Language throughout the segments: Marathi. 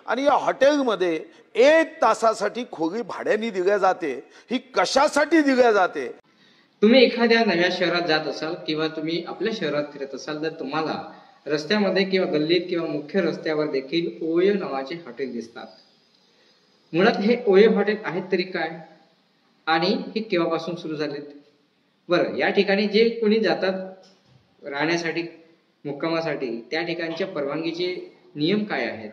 आणि या हॉटेलमध्ये 1 तासासाठी खोली भाड्याने दिल्या जाते। ही कशासाठी दिल्या जाते? तुम्ही एखाद्या नव्या शहरात जात असाल किंवा तुम्ही आपल्या शहरात फिरत असाल तर तुम्हाला रस्त्यामध्ये किंवा गल्लीत किंवा मुख्य रस्त्यावर देखील ओयो नावाचे हॉटेल दिसतात। मुळात हे ओयो हॉटेल आहेत तरी काय आणि हे केव्हापासून सुरू झालेत? बरं, या ठिकाणी जे कोणी जातात राहण्यासाठी मुक्कामासाठी त्या ठिकाणच्या परवानगीचे नियम काय आहेत?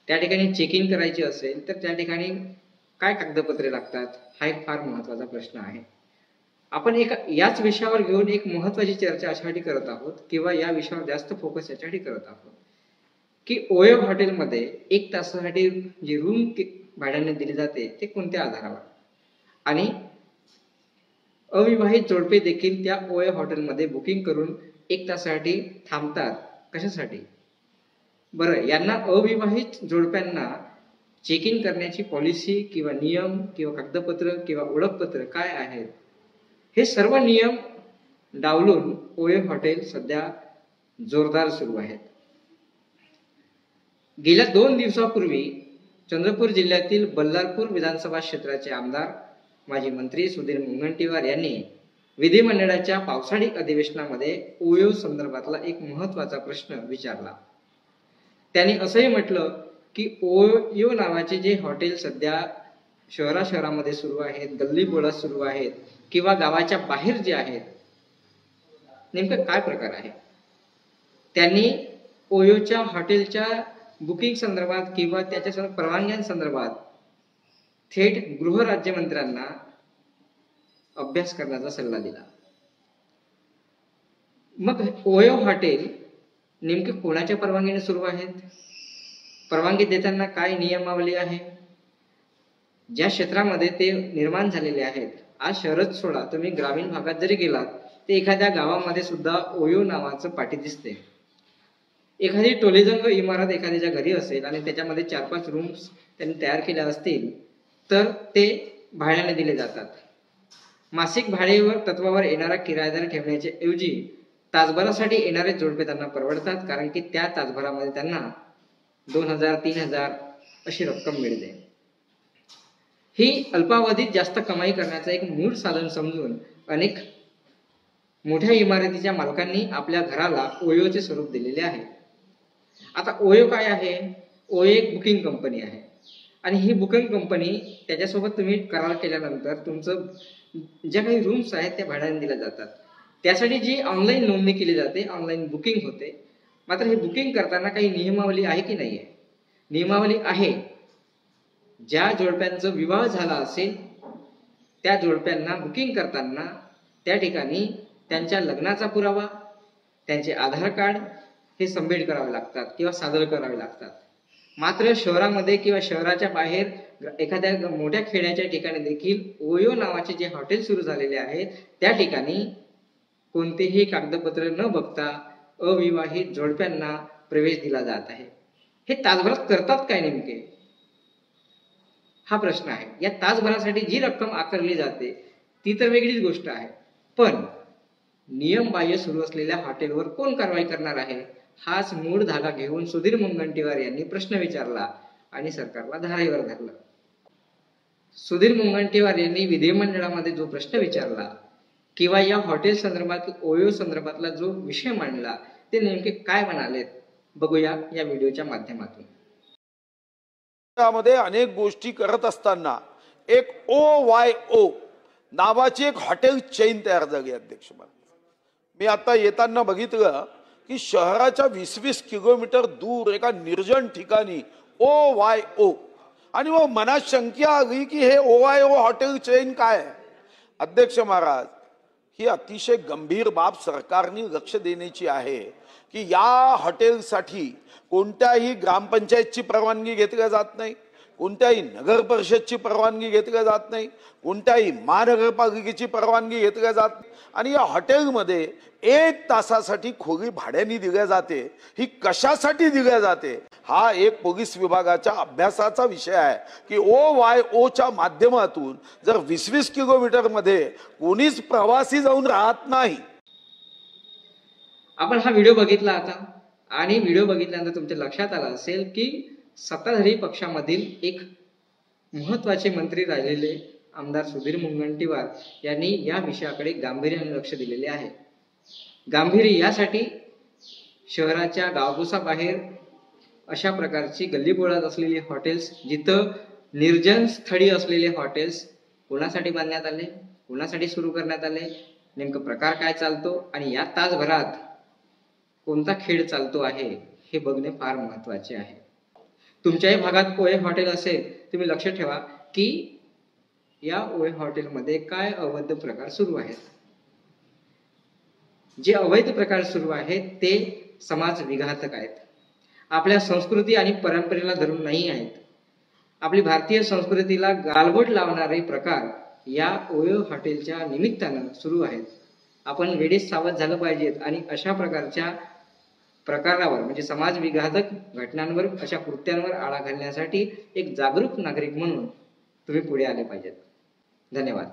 त्या ठिकाणी चेक इन करायचे असेल तर त्या ठिकाणी काय कागदपत्रे लागतात? हा एक फार महत्त्वाचा प्रश्न आहे। आपण याच विषयावर घेऊन एक महत्त्वाची चर्चा अशासाठी करत आहोत किंवा या विषयावर जास्त फोकस यासाठी करत आहोत की ओयो हॉटेलमध्ये 1 तासासाठी जी रूम भाड्याने दिली जाते ते कोणत्या आधारावर, आणि अविवाहित जोडपे देखील त्या ओयो हॉटेलमध्ये बुकिंग करून 1 तासासाठी थांबतात कशासाठी? बरं, यांना अविवाहित जोडप्यांना चेक इन करण्याची पॉलिसी किंवा नियम किंवा कागदपत्र किंवा ओळखपत्र काय आहेत? हे सर्व नियम डावलून ओयो हॉटेल सध्या जोरदार सुरू आहेत। गेल्या 2 दिवसापूर्वी चंद्रपूर जिल्ह्यातील बल्लारपूर विधानसभा क्षेत्राचे आमदार माजी मंत्री सुधीर मुनगंटीवार यांनी विधिमंडळाच्या पावसाळी अधिवेशनामध्ये ओयो संदर्भातला एक महत्त्वाचा प्रश्न विचारला। त्यांनी असंही म्हटलं की ओयो नावाचे जे हॉटेल सध्या शहरामध्ये सुरू आहेत, गल्लीबोळात सुरू आहेत किंवा गावाच्या बाहेर जे आहेत, नेमकं काय प्रकार आहे? त्यांनी ओयोच्या हॉटेलच्या बुकिंग संदर्भात किंवा त्याच्या परवानग्यांसंदर्भात थेट गृहराज्यमंत्र्यांना अभ्यास करण्याचा सल्ला दिला। मग ओयो हॉटेल नेमके कोणाच्या परवानगीने सुरू आहेत? परवानगी देताना काय नियमावली आहे? ज्या क्षेत्रामध्ये ते निर्माण झालेले आहेत, आज शहरच सोडा, तुम्ही ग्रामीण भागात जरी गेलात ते एखाद्या गावामध्ये सुद्धा ओयो नावाचं पाटी दिसते। एखादी टोलेजंग इमारत एखाद्याच्या घरी असेल आणि त्याच्यामध्ये 4-5 रूम्स त्यांनी तयार केल्या असतील तर ते भाड्याने दिले जातात। मासिक भाडेवर तत्वावर येणारा किरायेदार ठेवण्याच्या ऐवजी तासभरासाठी येणारे जोडपे त्यांना परवडतात, कारण की त्या तासभरामध्ये त्यांना 2000-3000 अशी रक्कम मिळते। ही अल्पावधीत जास्त कमाई करण्याचा एक मूळ साधन समजून अनेक मोठ्या इमारतीच्या मालकांनी आपल्या घराला ओयोचे स्वरूप दिलेले आहे। आता ओयो काय आहे? ओयो एक बुकिंग कंपनी आहे आणि ही बुकिंग कंपनी त्याच्यासोबत तुम्ही करार केल्यानंतर तुमचं ज्या काही रूम्स आहेत त्या भाड्याने दिल्या जातात। त्यासाठी जी ऑनलाईन नोंदणी केली जाते, ऑनलाईन बुकिंग होते। मात्र हे बुकिंग करताना काही नियमावली आहे की नाही आहे? नियमावली आहे। ज्या जोडप्यांचा विवाह झाला असेल त्या जोडप्यांना बुकिंग करताना त्या ठिकाणी त्यांच्या लग्नाचा पुरावा, त्यांचे आधार कार्ड हे सबमिट करावे लागतात किंवा सादर करावे लागतात। मात्र शहरामध्ये किंवा शहराच्या बाहेर एखाद्या मोठ्या खेड्याच्या ठिकाणी देखील ओयो नावाचे जे हॉटेल सुरू झालेले आहेत त्या ठिकाणी कोणतेही कागदपत्र न बघता अविवाहित जोडप्यांना प्रवेश दिला जात आहे। हे तासभरात करतात काय नेमके? हा प्रश्न आहे। या तासभरासाठी जी रक्कम आकारली जाते ती तर वेगळीच गोष्ट आहे, पण नियमबाह्य सुरू असलेल्या हॉटेलवर कोण कारवाई करणार आहे? हाच मूळ धागा घेऊन सुधीर मुनगंटीवार यांनी प्रश्न विचारला आणि सरकारला धारेवर धरलं। सुधीर मुनगंटीवार यांनी विधिमंडळामध्ये जो प्रश्न विचारला किंवा या हॉटेल संदर्भात ओयो संदर्भातला जो विषय मांडला ते नेमके काय म्हणालेत बघूया या व्हिडिओच्या माध्यमातून। त्यामध्ये अनेक गोष्टी करत असताना एक OYO नावाची एक हॉटेल चेन तयार झाली। अध्यक्ष, मी आता येताना बघितलं की शहराच्या 20-20 किलोमीटर दूर एका निर्जन ठिकाणी OYO, आणि मग मनात शंका आली की हे OYO हॉटेल चेन काय? अध्यक्ष महाराज, ही अतिशय गंभीर बाब सरकारने लक्ष देण्याची आहे की या हॉटेलसाठी कोणत्याही ग्रामपंचायतची परवानगी घेतली जात नाही, कोणत्याही नगर परिषदची परवानगी घेतली जात नाही, कोणत्याही महानगरपालिकेची परवानगी घेतली जात नाही, आणि या हॉटेलमध्ये 1 तासासाठी खोली भाड्याने दिल्या जाते। ही कशासाठी दिल्या जाते? हा एक पोलीस विभागाच्या अभ्यासाचा विषय आहे की OYOच्या माध्यमातून जर 20-20 किलोमीटर मध्ये कोणीच प्रवासी जाऊन राहत नाही। आपण हा व्हिडिओ बघितला आता आणि व्हिडिओ बघितल्यानंतर तुमच्या लक्षात आलं असेल की सत्ताधारी पक्षामधील एक महत्त्वाचे मंत्री राहिलेले आमदार सुधीर मुनगंटीवार यांनी या विषयाकडे गांभीर्याने लक्ष दिलेले आहे. गांभीर्य यासाठी शहराच्या गावकुसाबाहेर अशा प्रकारची गल्लीबोळात असलेली हॉटेल्स, जिथं निर्जन स्थळी असलेले हॉटेल्स कोणासाठी बांधण्यात आले, कोणासाठी सुरू करण्यात आले, नेमकं प्रकार काय चालतो आणि या तासभरात कोणता खेळ चालतो आहे हे बघणे फार महत्त्वाचे आहे. तुमच्याही भागात ओये हॉटेल असेल, तुम्ही लक्ष ठेवा की या ओये हॉटेलमध्ये काय अवैध प्रकार सुरू आहेत. जे अवैध प्रकार सुरू आहेत ते समाज विघातक आहेत, आपल्या संस्कृती आणि परंपरेला धरून नाही आहेत. आपली भारतीय संस्कृतीला गालबोट लावणारे प्रकार या ओयो हॉटेलच्या निमित्तानं सुरू आहेत. आपण वेळेस सावध झालं पाहिजेत आणि अशा प्रकारच्या प्रकारावर म्हणजे समाज विघातक घटनांवर, अशा कृत्यांवर आळा घालण्यासाठी एक जागरूक नागरिक म्हणून तुम्ही पुढे आले पाहिजेत. धन्यवाद.